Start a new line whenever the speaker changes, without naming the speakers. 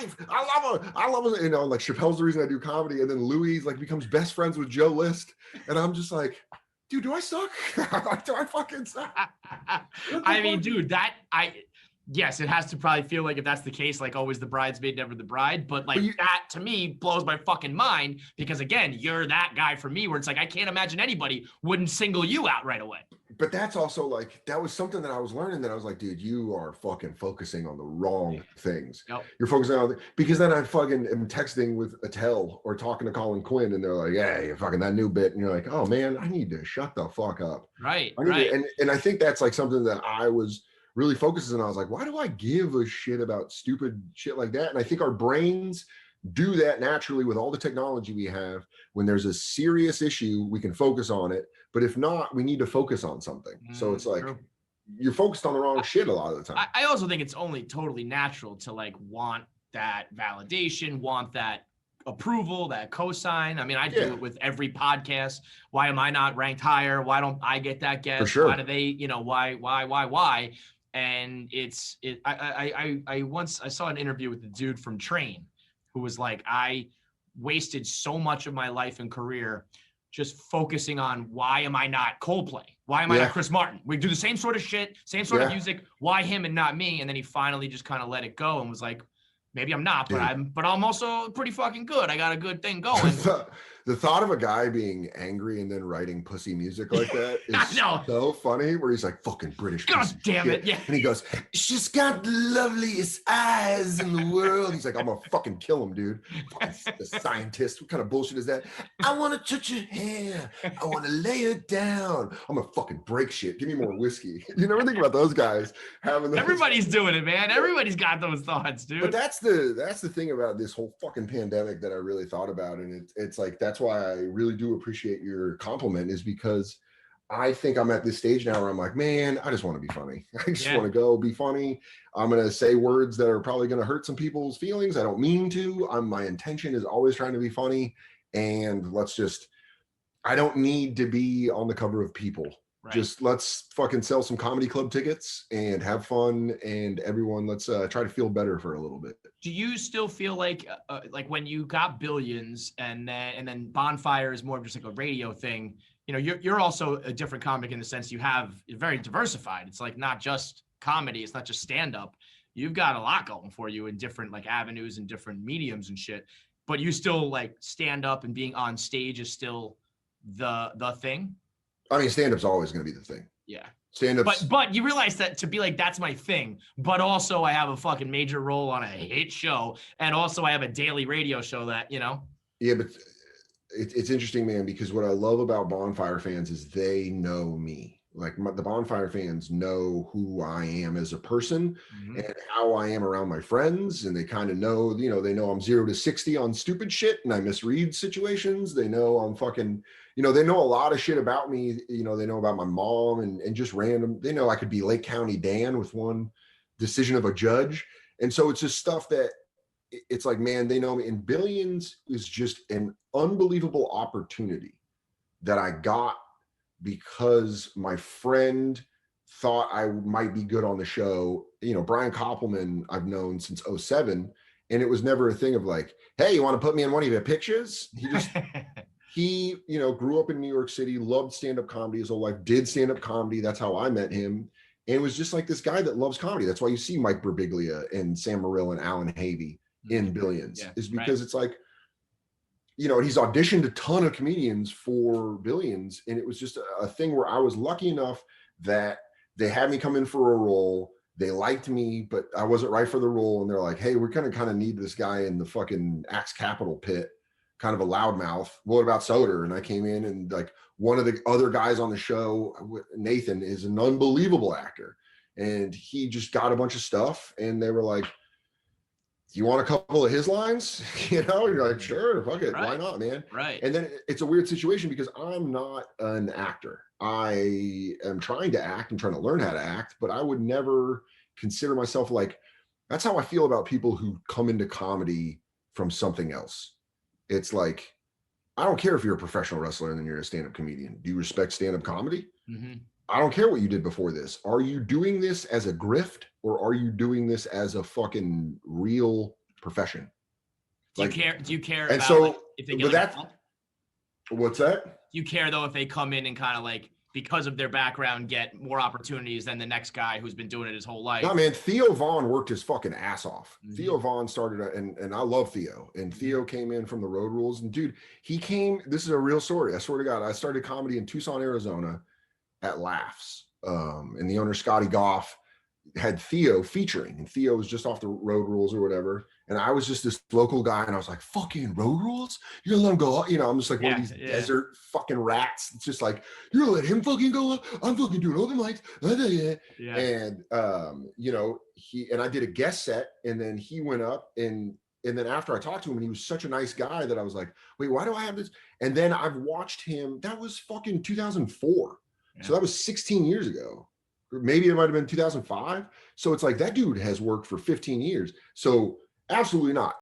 life. I love her. I love her. You know, like Chappelle's the reason I do comedy. And then Louis like becomes best friends with Joe List. And I'm just like, dude, do I suck? Do I fucking suck?
I mean, dude, yes, it has to probably feel like if that's the case, like always the bridesmaid, never the bride. But like that to me blows my fucking mind because again, you're that guy for me where it's like, I can't imagine anybody wouldn't single you out right away.
But that's also like, that was something that I was learning that I was like, dude, you are fucking focusing on the wrong things.
Yep.
You're focusing on, because then I fucking am texting with Attell or talking to Colin Quinn and they're like, yeah, you're fucking that new bit. And you're like, oh man, I need to shut the fuck up.
Right.
And I think that's like something that I was really focused on. I was like, why do I give a shit about stupid shit like that? And I think our brains do that naturally with all the technology we have. When there's a serious issue, we can focus on it. But if not, we need to focus on something. So it's like, you're focused on the wrong shit a lot of the time.
I also think it's only totally natural to like want that validation, want that approval, that cosign. I mean, I do it with every podcast. Why am I not ranked higher? Why don't I get that guest?
For sure.
Why do they, you know, why? And I saw an interview with the dude from Train who was like, I wasted so much of my life and career just focusing on why am I not Coldplay? Why am I not Chris Martin? We do the same sort of shit, same sort of music. Why him and not me? And then he finally just kind of let it go and was like, maybe I'm not, but I'm also pretty fucking good. I got a good thing going.
The thought of a guy being angry and then writing pussy music like that is so funny, where he's like, fucking British.
God damn it. Yeah.
And he goes, she's got the loveliest eyes in the world. He's like, I'm gonna fucking kill him, dude. The scientist. What kind of bullshit is that? I want to touch your hair. I want to lay it down. I'm gonna fucking break shit. Give me more whiskey. You never think about those guys having those.
Everybody's doing it, man. Everybody's got those thoughts, dude.
But that's the thing about this whole fucking pandemic that I really thought about. And it's like, that's why I really do appreciate your compliment, is because I think I'm at this stage now where I'm like, man, I just want to be funny. I just want to go be funny. I'm going to say words that are probably going to hurt some people's feelings. I don't mean to. My intention is always trying to be funny. And I don't need to be on the cover of People. Right. Just let's fucking sell some comedy club tickets and have fun, and everyone, let's try to feel better for a little bit.
Do you still feel like when you got Billions and then Bonfire is more of just like a radio thing? You know, you're also a different comic in the sense you're very diversified. It's like not just comedy, it's not just stand up. You've got a lot going for you in different like avenues and different mediums and shit. But you still like stand up and being on stage is still the thing.
I mean, stand-up's always going to be the thing.
Yeah.
Stand-up's...
But you realize that to be like, that's my thing. But also I have a fucking major role on a hit show. And also I have a daily radio show that, you know.
Yeah, but it's interesting, man, because what I love about Bonfire fans is they know me. Like the Bonfire fans know who I am as a person and how I am around my friends. And they kind of know, you know, they know I'm 0 to 60 on stupid shit and I misread situations. They know I'm fucking, you know, they know a lot of shit about me. You know, they know about my mom and just random, they know I could be Lake County Dan with one decision of a judge. And so it's just stuff that it's like, man, they know me. And Billions is just an unbelievable opportunity that I got because my friend thought I might be good on the show. You know, Brian Koppelman, I've known since 2007, and it was never a thing of like, hey, you want to put me in one of your pictures? He, you know, grew up in New York City, loved stand-up comedy his whole life, did stand-up comedy. That's how I met him. And it was just like this guy that loves comedy. That's why you see Mike Birbiglia and Sam Morril and Alan Havey in Billions, is because it's like, you know, he's auditioned a ton of comedians for Billions. And it was just a thing where I was lucky enough that they had me come in for a role. They liked me, but I wasn't right for the role. And they're like, hey, we're going to kind of need this guy in the fucking Axe Capital pit, kind of a loudmouth. What about Soder? And I came in, and like one of the other guys on the show, Nathan, is an unbelievable actor. And he just got a bunch of stuff. And they were like, you want a couple of his lines? You know, you're like, sure, fuck it. Why not, man?
Right.
And then it's a weird situation because I'm not an actor. I am trying to act and trying to learn how to act, but I would never consider myself like, that's how I feel about people who come into comedy from something else. It's like, I don't care if you're a professional wrestler and then you're a stand-up comedian. Do you respect stand-up comedy? I don't care what you did before this. Are you doing this as a grift, or are you doing this as a fucking real profession.
Do you care
and
about
so,
like if they get
but
like
that's, what's that?
Do you care though if they come in and kind of like because of their background get more opportunities than the next guy who's been doing it his whole life?
No, man, Theo Vaughn worked his fucking ass off.
Mm-hmm.
Theo Vaughn started, and I love Theo. And Theo came in from the Road Rules. And dude, he came, this is a real story. I swear to God, I started comedy in Tucson, Arizona at Laughs. And the owner, Scotty Goff, had Theo featuring, and Theo was just off the Road Rules or whatever. And I was just this local guy, and I was like, fucking Road Rules? You're gonna let him go? You know, I'm just like one of these desert fucking rats. It's just like, you're gonna let him fucking go up? I'm fucking doing open mics. And you know, I did a guest set, and then he went up, and then after I talked to him, and he was such a nice guy that I was like, wait, why do I have this? And then I've watched him. That was fucking 2004. So that was 16 years ago. Maybe it might have been 2005. So it's like that dude has worked for 15 years. So absolutely not.